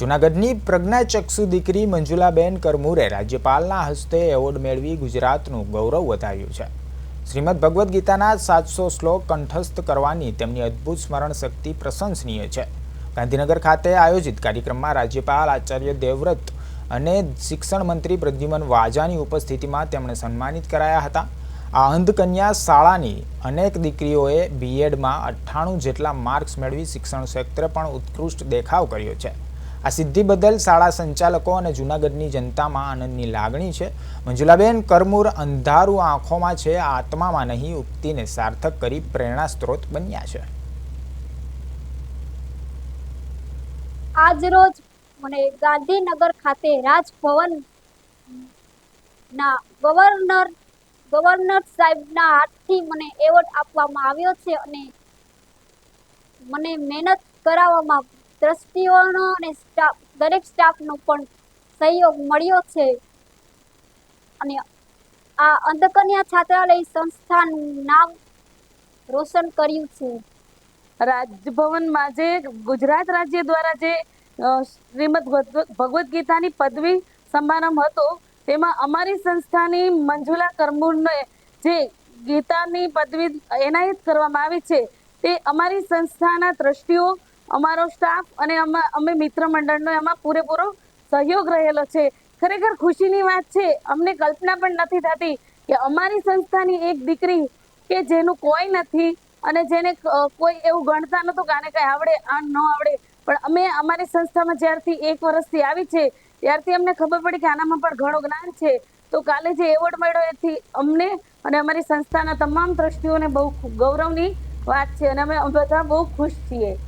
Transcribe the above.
જૂનાગઢની પ્રજ્ઞાચક્ષુ દીકરી મંજુલાબેન કરમુરે રાજ્યપાલના હસ્તે એવોર્ડ મેળવી ગુજરાતનું ગૌરવ વધાર્યું છે। શ્રીમદ ભગવદ્ ગીતાના 700 શ્લોક કંઠસ્થ કરવાની તેમની અદ્ભુત સ્મરણ શક્તિ પ્રશંસનીય છે। ગાંધીનગર ખાતે આયોજિત કાર્યક્રમમાં રાજ્યપાલ આચાર્ય દેવવ્રત અને શિક્ષણ મંત્રી પ્રદ્યુમન વાજાની ઉપસ્થિતિમાં તેમણે સન્માનિત કરાયા હતા। આ અંધકન્યા શાળાની અનેક દીકરીઓએ બીએડમાં 98 જેટલા માર્ક્સ મેળવી શિક્ષણ ક્ષેત્રે પણ ઉત્કૃષ્ટ દેખાવ કર્યો છે। આ સિદ્ધિ બદલ શાળા સંચાલકો અને જૂનાગઢની જનતામાં આનંદની લાગણી છે। મંજુલાબેન કરમુર અંધારું આંખોમાં છે, આત્મામાં નહીં, ઉક્તિને સાર્થક કરી પ્રેરણા સ્ત્રોત બન્યા છે। આજ રોજ મને ગાંધીનગર ખાતે રાજભવન ના ગવર્નર સાહેબના હાથથી મને એવોર્ડ આપવામાં આવ્યો છે અને મને મહેનત કરાવવામાં ટ્રસ્ટીઓનો અને દરેક સ્ટાફનો પણ સહયોગ મળ્યો છે અને આ અંધકન્યા છાત્રાલય સંસ્થાનું નામ રોશન કર્યું છે। રાજભવનમાં જે ગુજરાત રાજ્ય દ્વારા જે શ્રીમદ ભગવદ્ ગીતાની પદવી સમારંભ હતો, તેમાં અમારી સંસ્થાની મંજુલા કરમુરને જે ગીતાની પદવી એનાયત કરવામાં આવી છે, તે અમારી સંસ્થાના ટ્રસ્ટીઓ, અમારો સ્ટાફ અને અમે મિત્ર મંડળનો એમાં પૂરેપૂરો સહયોગ રહેલો છે। ખરેખર ખુશીની વાત છે। અમને કલ્પના પણ નથી થતી કે અમારી સંસ્થાની એક દીકરી કે જેનું કોઈ નથી અને જેને કોઈ એવું ગણતા નહોતું કે આને કંઈ આવડે, આ ન આવડે, પણ અમે અમારી સંસ્થામાં જ્યારથી 1 વર્ષથી આવી છે ત્યારથી અમને ખબર પડી કે આનામાં પણ ઘણું જ્ઞાન છે। તો કાલે જે એવોર્ડ મળ્યો એથી અમને અને અમારી સંસ્થાના તમામ ટ્રસ્ટીઓને બહુ ગૌરવની વાત છે અને અમે બધા બહુ ખુશ છીએ।